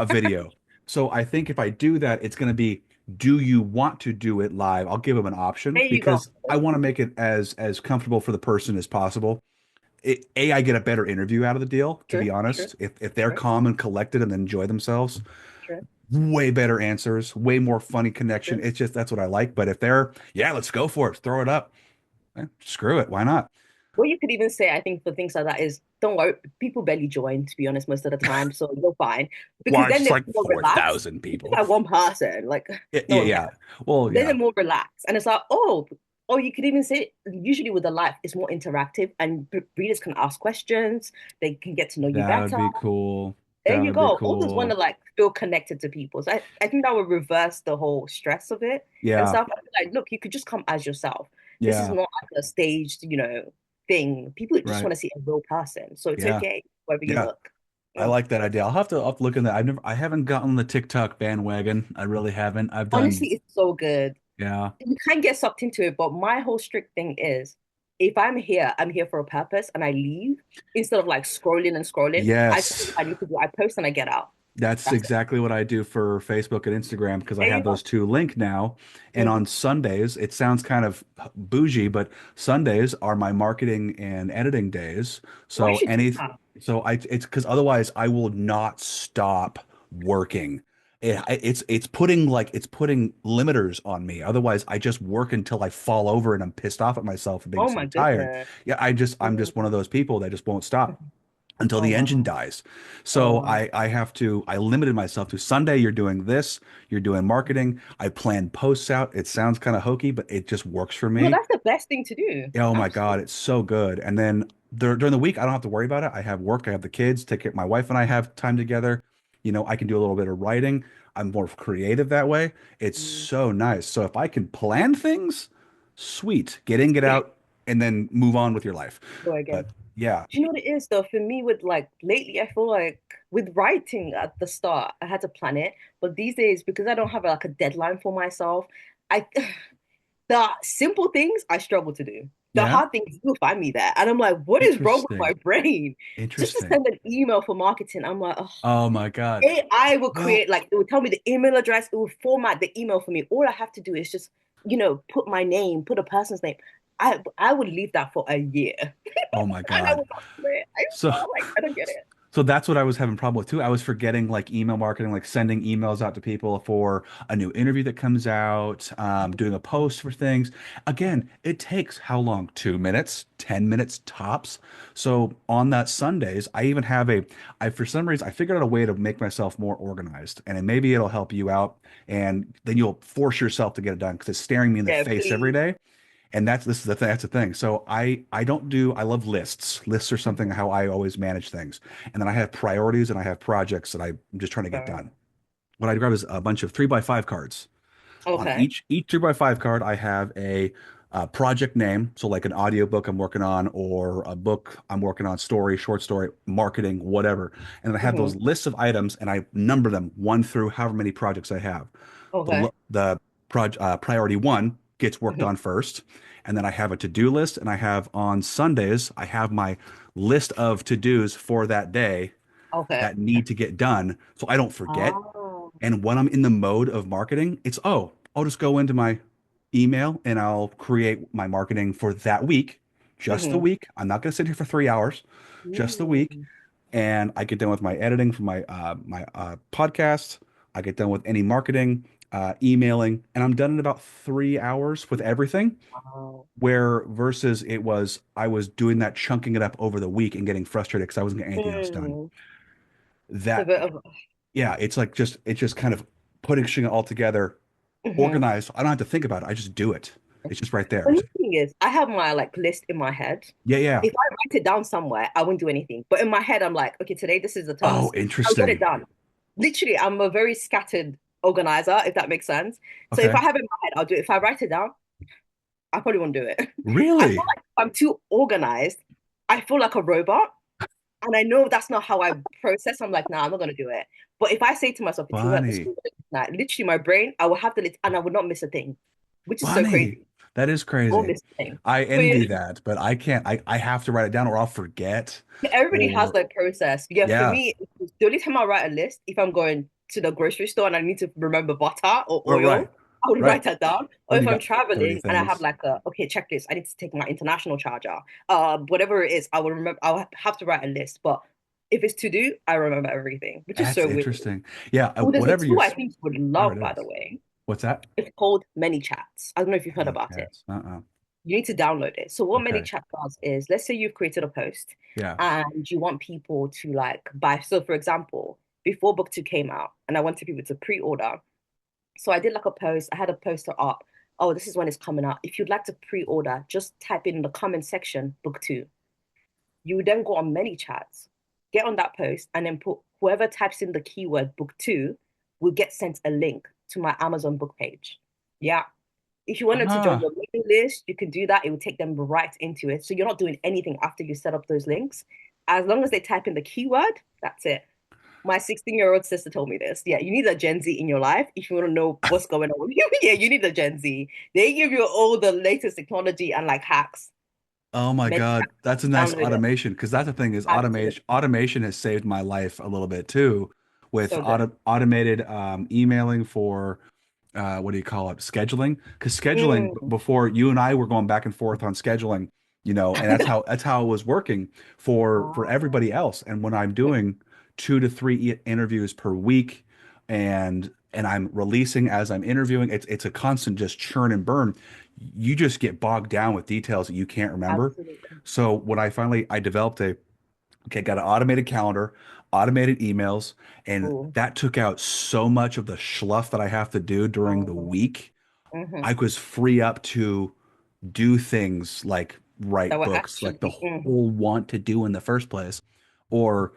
video. So I think if I do that, it's going to be, do you want to do it live? I'll give them an option There you go. because I want to make it as comfortable for the person as possible. I get a better interview out of the deal, to True, be true, honest. If they're true, calm and collected and enjoy themselves, true, way better answers, way more funny connection. true. It's just that's what I like. But if they're, yeah, let's go for it, throw it up. Screw it, why not? What you could even say, I think, for things like that is, don't worry, people barely join, to be honest, most of the time, so you're fine. Because Why then it's they're like more relaxed. 4,000 If it's people. like one person, like Yeah, no yeah, one cares. yeah. Well, Then they're yeah, more relaxed. And it's like, oh, or you could even say, usually with the live, it's more interactive and readers can ask questions, they can get to know you that would better. be cool. There That you would be go. Authors want to cool. like feel connected to people. So I think that would reverse the whole stress of it and Yeah, stuff. I feel like, look, you could just come as yourself. This is yeah, not like a staged, thing. People just right. want to see a real person. So it's Yeah, okay wherever you yeah. look. I Yeah. like that idea. I'll have to look in that. I haven't gotten the TikTok bandwagon. I really haven't. I've Honestly, done, it's so good. yeah, You can get sucked into it, but my whole strict thing is if I'm here for a purpose and I leave instead of like scrolling and scrolling. I finish yes. what I need to do. I post and I get out. That's That's it. exactly what I do for Facebook and Instagram because I There have you those go. two linked now. And Mhm. on Sundays, it sounds kind of bougie, but Sundays are my marketing and editing days. Why So should do that? it's because otherwise I will not stop working. It's putting limiters on me. Otherwise, I just work until I fall over and I'm pissed off at myself for being Oh so my tired. goodness. Yeah, I'm Mhm. just one of those people that just won't stop until Oh the engine wow. dies. Oh So wow. I limited myself to Sunday, you're doing this, you're doing marketing. I plan posts out. It sounds kind of hokey, but it just works for No, me. that's the best thing to do. Oh my God, Absolutely. it's so good. And then during the week, I don't have to worry about it. I have work, I have the kids, take care. My wife and I have time together. I can do a little bit of writing. I'm more creative that way. It's Mm. so nice. So if I can plan things, sweet. Get out, and then move on with your life. Go again. But yeah, Do you know what it is though? For me, with like lately, I feel like with writing at the start, I had to plan it. But these days, because I don't have like a deadline for myself, I the simple things I struggle to do. The yeah, hard things will find me there. And I'm like, what is wrong with my interesting. brain? Just to Interesting. send an email for marketing, I'm like, oh, Oh my God. AI will Well, create, like, it will tell me the email address, it will format the email for me. All I have to do is just, put my name, put a person's name. I would leave that for a year. oh my And I God. would not do it. I So feel like I don't get it. so that's what I was having problem with too. I was forgetting like email marketing, like sending emails out to people for a new interview that comes out, doing a post for things. Again, it takes how long? 2 minutes, 10 minutes tops. So on that Sundays, I even have for some reason, I figured out a way to make myself more organized and then maybe it'll help you out. And then you'll force yourself to get it done because it's staring me in the Yeah, face every please. day. And this is the thing, that's the thing. So I don't do I love lists. Lists are something Mhm. how I always manage things. And then I have priorities and I have projects that I'm just trying to get Fair done. What I grab is a bunch of 3x5 cards. On Okay. each 3x5 card, I have a project name. So like an audiobook I'm working on or a book I'm working on, story, short story, marketing, whatever. And then I have those Hmm. lists of items and I number them one through however many projects I have. Okay. The priority one gets worked Hmm. on first. And then I have a to-do list and I have on Sundays, I have my list of to-dos for that day Okay. that need to get done so I don't forget. Oh. And when I'm in the mode of marketing, I'll just go into my email and I'll create my marketing for that week, just the Hmm. week. I'm not going to sit here for 3 hours, just the week. Mm. And I get done with my editing for my podcast. I get done with any marketing, emailing, and I'm done in about 3 hours with everything. Wow. Where versus I was doing that chunking it up over the week and getting frustrated because I wasn't getting anything else done. Mm. It's a That bit of. yeah, it's just kind of putting it all together, Mhm. organized. I don't have to think about it. I just do it. It's just right there. Funny thing is, I have my like list in my head. Yeah, yeah. If I write it down somewhere, I won't do anything. But in my head, I'm like, okay, today this is the Oh, task. I'll get it interesting. done. Literally, I'm a very scattered organizer, if that makes sense. So if I Okay. have it in my head, I'll do it. If I write it down, I probably won't do it. I feel Really like if I'm too organized, I feel like a robot. And I know that's not how I process. I'm like, nah, I'm not gonna do it. But if I say to myself, it's at the funny. school tonight, literally my brain, I will have the list and I would not miss a thing, which is so Funny. crazy. That is I won't crazy. miss a thing. I But yeah, envy that, but I can't. I have to write it down or I'll forget. everybody has Or their process. Yeah, for yeah. me, the only time I write a list, if I'm going to the grocery store and I need to remember butter or Or right. oil, I would Right. write that down. Or When if you I'm got 30 traveling and I have things. like a okay checklist, I need to take my international charger. Whatever it is, I will remember. I'll have to write a list. But if it's to do, I remember everything, which is That's so weird. interesting. Yeah, Oh, there's a whatever tool you're I think you would there love, it by the is. way. What's that? It's called ManyChats. I don't know if you've heard Any about it. chats. Uh-uh. You need to download it. So what Okay. ManyChat does is, let's say you've created a post Yeah. and you want people to like buy. So for example, before book two came out, and I wanted people to pre-order. So I did like a post. I had a poster up. Oh, this is when it's coming out. If you'd like to pre-order, just type in the comment section book two. You would then go on ManyChats, get on that post, and then put whoever types in the keyword book two will get sent a link to my Amazon book page. Yeah. If you wanted to join Ah. your mailing list, you can do that. It will take them right into it. So you're not doing anything after you set up those links. As long as they type in the keyword, that's it. My 16-year-old sister told me this. Yeah, you need a Gen Z in your life if you want to know what's going on with you. Yeah, you need a Gen Z. They give you all the latest technology and like hacks. Oh my Many God, that's a nice download it. automation because that's the thing is automation. Absolutely. Automation has saved my life a little bit too, with So good. automated emailing for what do you call it? Scheduling. Because scheduling Mm. before you and I were going back and forth on scheduling, and that's how it was working for Oh. everybody else. And when I'm doing 2 to 3 interviews per week, and I'm releasing as I'm interviewing, it's a constant just churn and burn. You just get bogged down with details that you can't remember. Absolutely. So when I developed got an automated calendar, automated emails, and Cool. that took out so much of the schluff that I have to do during the Um, week. mhm. I was free up to do things like That write were books, like the actually, mhm. whole want to do in the first place, or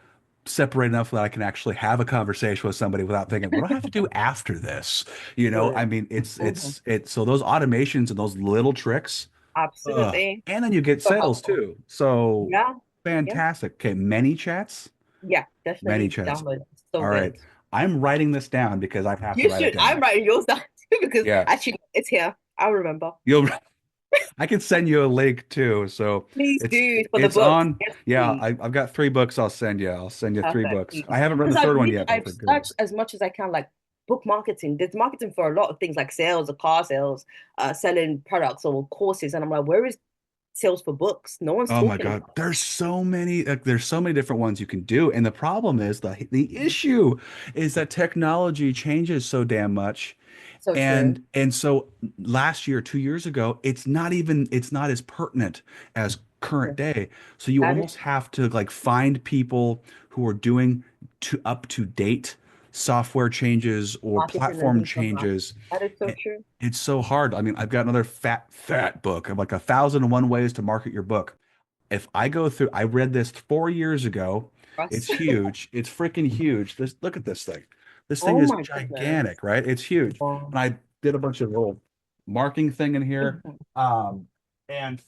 separate enough that I can actually have a conversation with somebody without thinking, what do I have to do after this? I Good. mean, Mhm. so those automations and those little tricks, Absolutely. and then you get So sales helpful. too. So Yeah. Yeah. fantastic. Okay, many chats, Yeah. many Definitely chats. download it. It's so All right. good. I'm writing this down because I have to You write it should. I'm down. writing yours down too because Yeah. actually it's here. I'll remember. You'll I can send you a link too. So Please do for the it's books. on. Yes, Yeah, please. I've got 3 books I'll send you. I'll send you three Perfect, books. I please. haven't read the Because third one yet, but I've I've heard good. searched as much as I can, like book marketing. There's marketing for a lot of things like sales or car sales, selling products or courses. And I'm like, where is sales for books? No one's Oh my talking God, about it. there's so many different ones you can do, and the problem is the issue is that technology changes so damn much, So true. and so last year, 2 years ago, it's not as pertinent as current Yeah. day. So you That is almost have to like find people who are doing to up to date software changes or Marketing and platform things like that. changes. That is so It, true. it's so hard. I mean, I've got another fat book of like 1,001 ways to market your book. If I go through, I read this 4 years ago. Us. It's huge. It's freaking huge. Look at this thing. This thing Oh is my goodness. gigantic, right? It's huge. Wow. And I did a bunch of little marking thing in here. Mhm. Um, and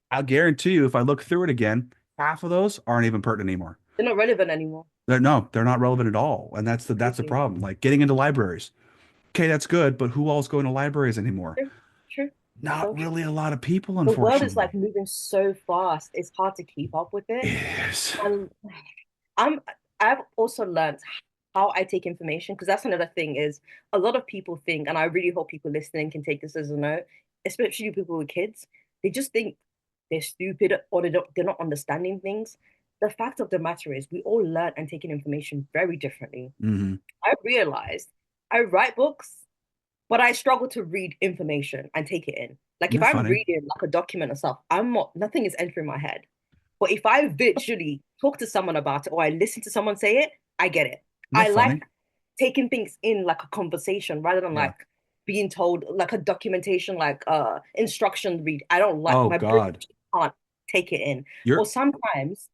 I'll guarantee you, if I look through it again, half of those aren't even pertinent anymore. They're not relevant anymore. No, they're not relevant at all. And that's the Crazy. problem. Like getting into libraries. Okay, that's good, but who all's going to libraries anymore? True. True. So Not true. really a lot of people, The world is like unfortunately. moving so fast. It's hard to keep up with it. It is. And I'm I've also learned how I take information because that's another thing is a lot of people think, and I really hope people listening can take this as a note, especially people with kids, they just think they're stupid or they're not understanding things. The fact of the matter is we all learn and take in information very differently. Hmm. I realized I write books, but I struggle to read information and take it in. Like Isn't if that I'm funny? reading like a document or stuff, I'm not nothing is entering my head. But if I literally talk to someone about it or I listen to someone say it, I get it. Isn't that I like funny? taking things in like a conversation rather than Yeah. like being told like a documentation, like instruction read. I don't like Oh my brain God. just can't take it in. Or You're sometimes,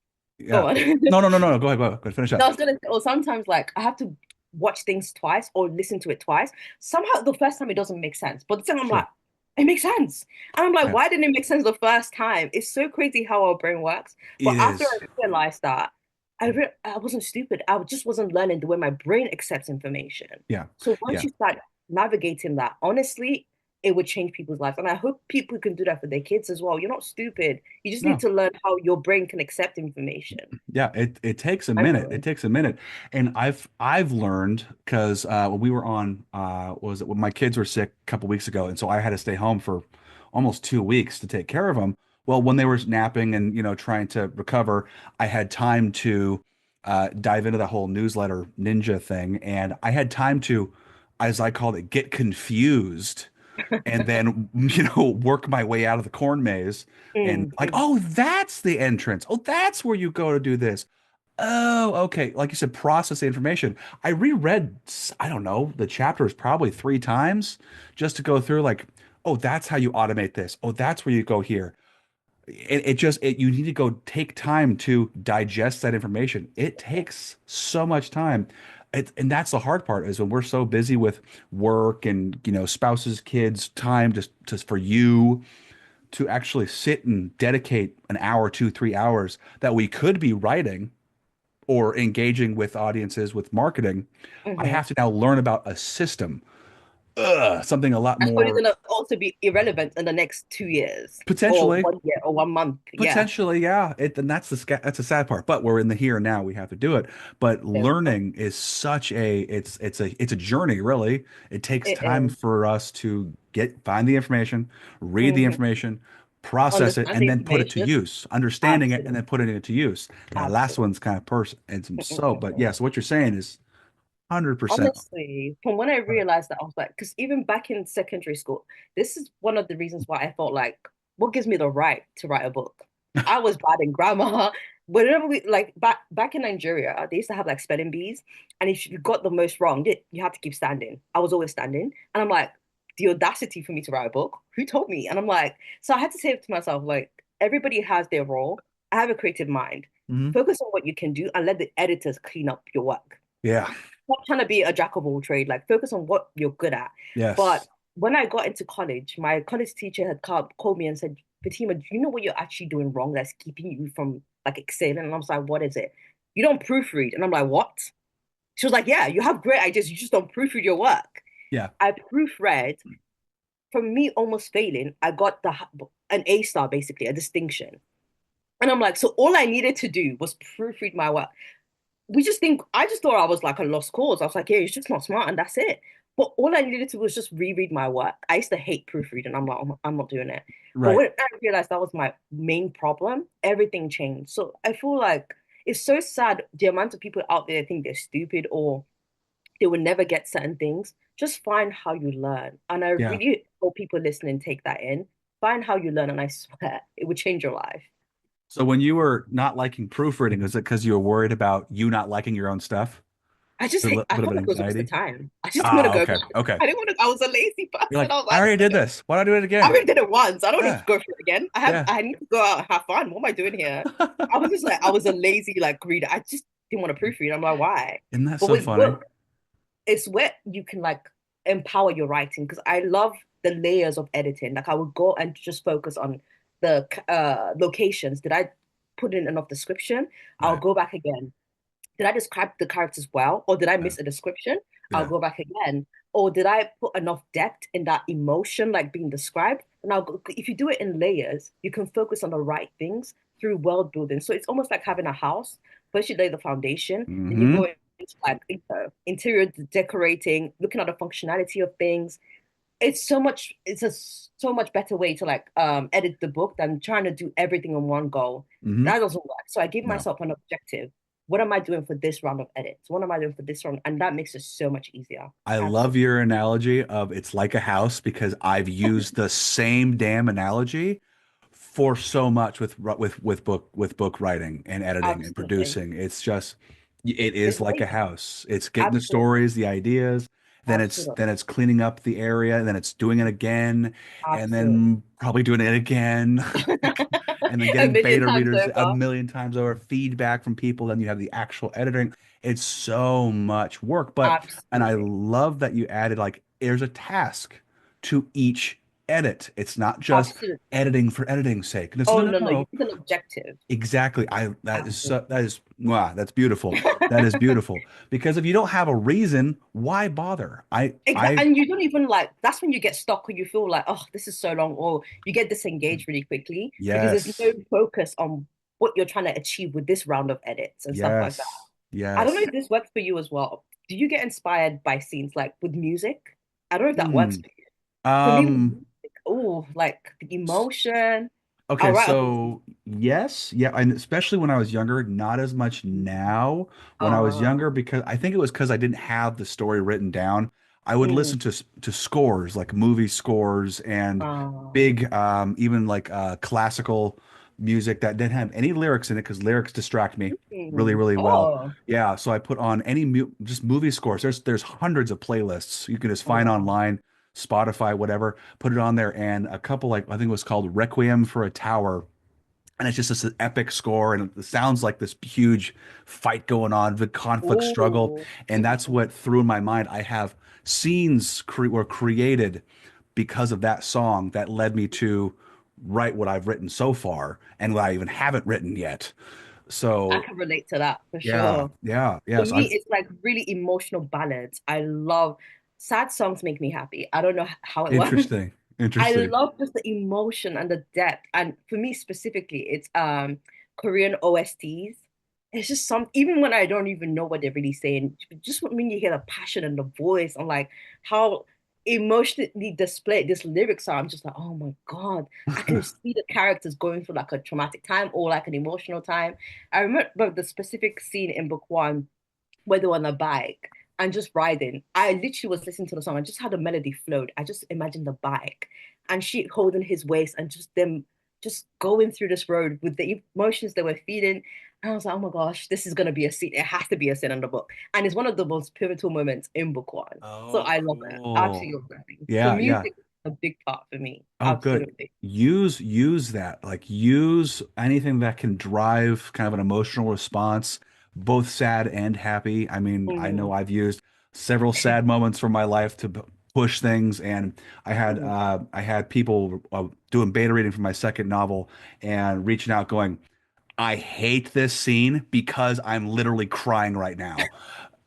go yeah. on. No, no, no, no, no. Go ahead, go ahead. Go ahead. Finish No, I up. was gonna, or sometimes like I have to watch things twice or listen to it twice. Somehow the first time it doesn't make sense, but the second I'm like, Sure. it makes sense. And I'm like, Yeah. why didn't it make sense the first time? It's so crazy how our brain works. It But after I is. realized that, I wasn't stupid. I just wasn't learning the way my brain accepts information. Yeah. So once Yeah. you start navigating that, honestly, it would change people's lives. And I hope people can do that for their kids as well. You're not stupid. You just need No. to learn how your brain can accept information. Yeah, it takes a I minute. It know. takes a minute. And I've learned because when we were on what was it when my kids were sick a couple weeks ago, and so I had to stay home for almost 2 weeks to take care of them. Well, when they were napping and trying to recover, I had time to dive into the whole newsletter ninja thing, and I had time to, as I called it, get confused and then work my way out of the corn maze and Mm, like, mm, oh, that's the entrance, oh, that's where you go to do this. Oh, okay, like you said, process the information. I reread, I don't know, the chapters probably 3 times just to go through like, oh, that's how you automate this, oh, that's where you go here. You need to go take time to digest that information. It takes so much time. And that's the hard part is when we're so busy with work and spouses, kids, time just for you to actually sit and dedicate an hour, 2, 3 hours that we could be writing or engaging with audiences with marketing. I mhm. have to now learn about a system, something a lot That's probably more gonna also be irrelevant in the next 2 years or potentially. 1 year or 1 month. Yeah. Potentially, yeah. And that's the sad part. But we're in the here and now. We have to do it. But It learning is such a it's a journey, really. It takes time is. for us to find the information, read the Mhm. information, process it, Understand and the then put it to information. use. Understanding it and Absolutely. then putting it to use. That last Absolutely. one's kind of person. And Mm, mm, so, mm, but mm. yeah. So what you're saying is 100%. Honestly, from when I realized that, I was like, because even back in secondary school, this is one of the reasons why I felt like, what gives me the right to write a book? I was bad in grammar. Whenever we like back in Nigeria, they used to have like spelling bees, and if you got the most wrong, you had to keep standing. I was always standing, and I'm like, the audacity for me to write a book. Who told me? And I'm like, so I had to say to myself, like, everybody has their role. I have a creative mind. Hmm. Focus on what you can do, and let the editors clean up your work. Yeah. Stop trying to be a jack of all trade. Like focus on what you're good at. But Yes. when I got into college, my college teacher had called me and said, Fatima, do you know what you're actually doing wrong that's keeping you from like excelling? And I was like, what is it? You don't proofread. And I'm like, what? She was like, yeah, you have great ideas. You just don't proofread your work. Yeah. I proofread. From me almost failing, I got an A star, basically, a distinction. And I'm like, so all I needed to do was proofread my work. I just thought I was like a lost cause. I was like, yeah, he's just not smart, and that's it. But all I needed to do was just reread my work. I used to hate proofreading. I'm like, I'm not doing it. But Right. when I realized that was my main problem, everything changed. So I feel like it's so sad the amount of people out there think they're stupid or they will never get certain things. Just find how you learn. And I Yeah. really hope people listening take that in. Find how you learn, and I swear it will change your life. So when you were not liking proofreading, was it because you were worried about you not liking your own stuff? I just hate, A I bit of felt an like it was a waste of anxiety. time. I just didn't want to Ah, go okay, back. okay. I didn't want to, I was a lazy You're person. like, I was I like, already did this. Why don't I do it I again? already did it once. I don't want to Yeah, go through it again. yeah. I need to go out and have fun. What am I doing here? I was just like, I was a lazy like reader. I just didn't want to proofread. I'm like, why? Isn't that But so with funny? book, it's where you can like empower your writing because I love the layers of editing. Like I would go and just focus on the locations. Did I put in enough description? I'll Right. go back again. Did I describe the characters well, or did I Yeah, miss a description? I'll yeah. go back again. Or did I put enough depth in that emotion, like being described? And I'll go, if you do it in layers, you can focus on the right things through world building. So it's almost like having a house. First, you lay the foundation, then you Mm-hmm. go into like interior decorating, looking at the functionality of things. It's a so much better way to like edit the book than trying to do everything in one go. Mm-hmm. That doesn't work. So I give No. myself an objective. What am I doing for this round of edits? What am I doing for this round? And that makes it so much easier. I love Absolutely. your analogy of it's like a house because I've used the same damn analogy for so much with book writing and editing and Absolutely. producing. It's just it is It's like a layers. house. It's getting the Absolutely. stories, the ideas, then Absolutely. it's cleaning up the area, then it's doing it again, and Absolutely. then probably doing it again. And then A getting million beta times readers a over. million times over, feedback from people, then you have the actual editing. It's so much work, but and I Absolutely. love that you added like there's a task to each edit. It's not just Absolutely. editing for editing's sake. And it's Oh no, no, no, no, you no. need an objective. Exactly. I Absolutely. that is wow, that's beautiful. That is beautiful. Because if you don't have a reason, why bother? Exactly. I And you don't even like, that's when you get stuck or you feel like, oh, this is so long, or you get disengaged really quickly because there's no yes. focus on what you're trying to achieve with this round of edits and stuff like that. Yes. I don't know Yes. if this works for you as well. Do you get inspired by scenes like with music? I don't know if that works Hmm. for you. For me, with Um music, oh, like the emotion. I'll Okay, write a whole so yes, yeah, and especially when I was younger, not as much scene. now. When I was younger, Oh, because I think it was because I didn't have the story written down. I would mm, listen to scores, like movie scores and oh, big, even like classical music that didn't have any lyrics in it because lyrics distract me really, really well. oh, Yeah, so I put on any mu just movie scores. There's hundreds of playlists you can just oh, find wow. online, Spotify, whatever, put it on there, and a couple like I think it was called Requiem for a Tower, and it's just this epic score, and it sounds like this huge fight going on, the conflict struggle, Oh, and that's what threw in my mind. I have scenes were created because of that song that led me to write what I've written so far, and what I even haven't written yet. I So can relate to that for yeah, sure. yeah, yeah. For So me, I've it's like really emotional ballads. I love sad songs make me happy. I don't know how it works. interesting, I interesting. love just the emotion and the depth. And for me specifically, it's Korean OSTs. It's just some even when I don't even know what they're really saying, just when you hear the passion and the voice and like how emotionally displayed this lyrics are, I'm just like, oh my God, I can see the characters going through like a traumatic time or like an emotional time. I remember the specific scene in book one where they were on a bike and just riding. I literally was listening to the song and just how the melody flowed. I just imagined the bike and she holding his waist and just them just going through this road with the emotions they were feeling. And I was like, oh my gosh, this is gonna be a scene. It has to be a scene in the book. And it's one of the most pivotal moments in book one. So Oh, I love it. cool. Absolutely love it. So Yeah, yeah. music is a big part for me. Oh, good. Absolutely. Use that. Like use anything that can drive kind of an emotional response, both sad and happy. I mean, I know Mm, I've used several sad moments from my life to push things, and mm. I had people doing beta reading for my second novel and reaching out going, I hate this scene because I'm literally crying right now.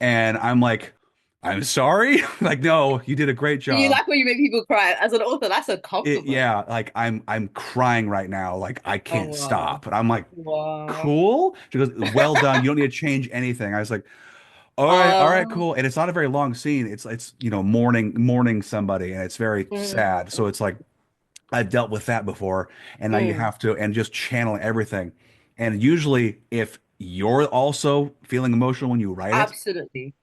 And I'm like, I'm sorry. Like, no, you did a great You job. like when you make people cry. As an author, that's a compliment. Yeah, like I'm crying right now. Like I Oh can't wow. stop. And I'm like, Wow. cool. She goes, well done. You don't need to change anything. I was like, all right, Um, cool. And it's not a very long scene. It's mourning somebody, and it's very sad. mm, So it's like I've dealt with that before, and now you mm, have to and just channel everything. And usually, if you're also feeling emotional when you write it, absolutely.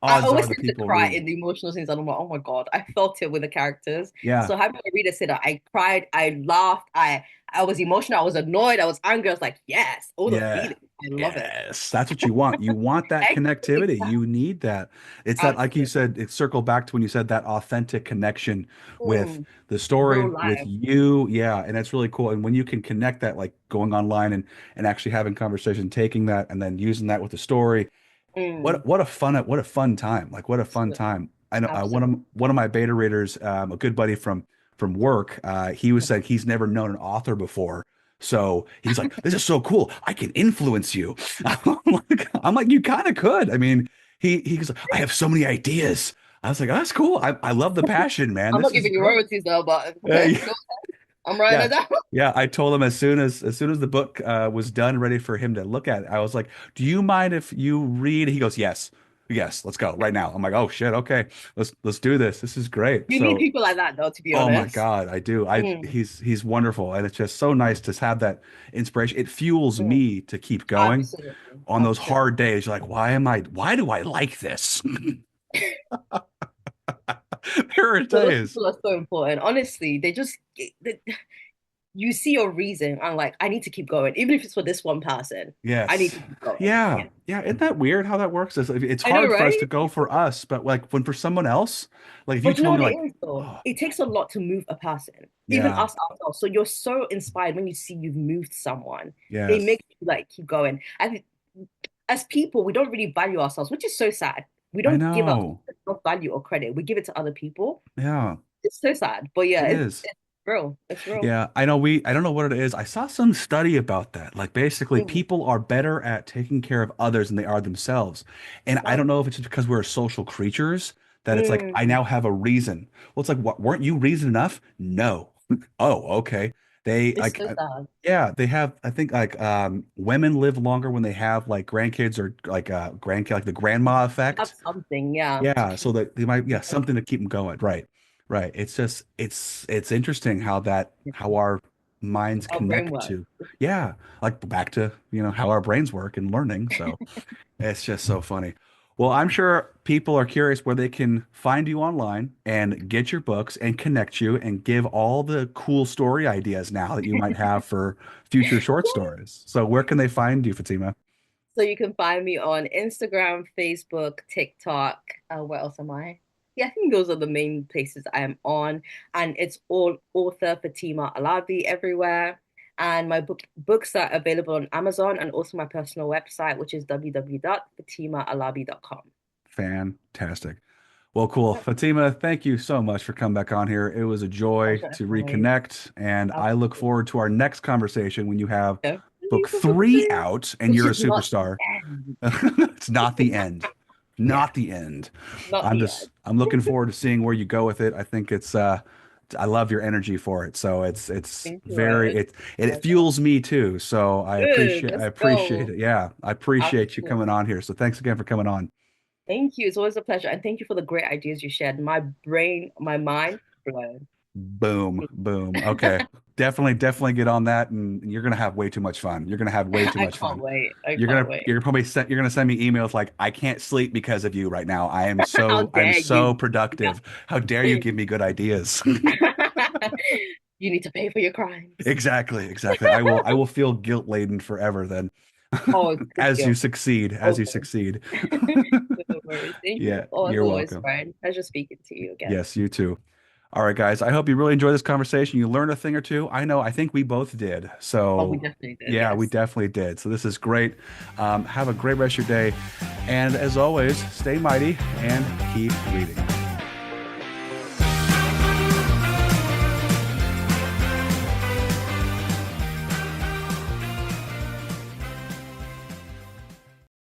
I odds are always the tend to people cry read. in the emotional scenes, and I'm like, oh my God, I felt it with the characters. Yeah. So having a reader say that I cried, I laughed, I was emotional, I was annoyed, I was angry. I was like, yes, all the Yeah. feelings. I love it. Yes. That's what you want. You want that connectivity. Exactly. You need that. It's that, like you Absolutely. said, it circled back to when you said that authentic connection with Mm, the story, real with life. you. Yeah. And it's really cool. And when you can connect that, like going online and actually having conversation, taking that and then using that with the story. Mm, What a fun time. Like what a fun time. I know absolutely. one of my beta readers, a good buddy from work, he was saying he's never known an author before. So he's like, this is so cool. I can influence you. I'm like, you kind of could. I mean, he's like, I have so many ideas. I was like, oh, that's cool. I love the passion, man. I'm not This is giving you great. royalties though, but Yeah, okay, go. I'm writing yeah. it down. Yeah, I told him as soon as the book was done, ready for him to look at it, I was like, "Do you mind if you read?" He goes, "Yes, yes, let's go right now." I'm like, "Oh shit, okay, let's do this. This is great." You need So, people like that though, to be oh my honest. God, I do. Mm, He's wonderful, and it's just so nice to have that inspiration. It fuels mm, me to keep going absolutely. on those hard Absolutely. days. You're like, Why do I like this? There are So those days. people are so important. Honestly, you see your reason. I'm like, I need to keep going, even if it's for this one person. I need Yes. to keep going. Yeah. Yeah, Yeah. Isn't that weird how that works? It's I know, hard for us right? to go for us, but like when for someone else, like if you But you know told me what it like, is though? oh, It takes a lot to move a person, even yeah, us ourselves. So you're so inspired when you see you've moved someone. It yes, makes you like keep going. And as people, we don't really value ourselves, which is so sad. We I don't give ourselves know. enough value or credit. We give it to other people. Yeah, It's so sad. But yeah, it is. it's real. It's real. Yeah, I know I don't know what it is. I saw some study about that. Like basically Mm, people are better at taking care of others than they are themselves. And I don't mm, know if it's just because we're social creatures that it's like I mm. now have a reason. Well, it's like what weren't you reason enough? No. Oh, okay. They It's like so sad. yeah, they have I think like women live longer when they have like grandkids or like grandkid like the grandma Have effect. something, yeah, to Yeah, so keep that they might, yeah, going. something to keep them going. Right. Right. It's just it's interesting how that how our minds Our brain connect works. to, yeah, like back to, how our brains work and learning. So it's just so funny. Well, I'm sure people are curious where they can find you online and get your books and connect you and give all the cool story ideas now that you might have for future short stories. So where can they find you, Fatima? So you can find me on Instagram, Facebook, TikTok. Where else am I? Yeah, I think those are the main places I am on. And it's all author Fatima Alabi everywhere. And my books are available on Amazon and also my personal website, which is www.fatimaalabi.com. Fantastic. Well, cool. Yep, Fatima, thank you so much for coming back on here. It was a joy pleasure as to always. reconnect, and I look Absolutely. forward to our next conversation when you have book For book three three, out and which you're a is not the superstar. end. It's not the end. Yeah, Not the end. not the end. I'm looking forward to seeing where you go with it. I think I love your energy for it. So it's Thank you. very It's it a pleasure. fuels me too. So Good. I Let's appreciate go. it. Yeah, I appreciate you coming Absolutely. on here. So thanks again for coming on. Thank you. It's always a pleasure. And thank you for the great ideas you shared. My brain, my mind blown. Boom, boom. Okay. Definitely get on that and you're gonna have way too much fun. You're gonna have way too I much can't fun. wait. I can't wait. You're gonna send me emails like I can't sleep because of you right now. How I'm dare so you? Yeah. productive. How dare you give me good ideas? You need to pay for your crimes. Exactly, exactly. I will feel guilt laden forever then. Oh, it's good As you guilt. succeed, as you Okay. succeed. No worries. Thank you Yeah, as you're always, welcome. friend. Pleasure speaking to you again. Yes, you too. All right, guys. I hope you really enjoyed this conversation. You learned a thing or two. I think we both did. Oh, we So, definitely did. yeah, we Yes. definitely did. So, this is great. Have a great rest of your day. And as always, stay mighty and keep reading.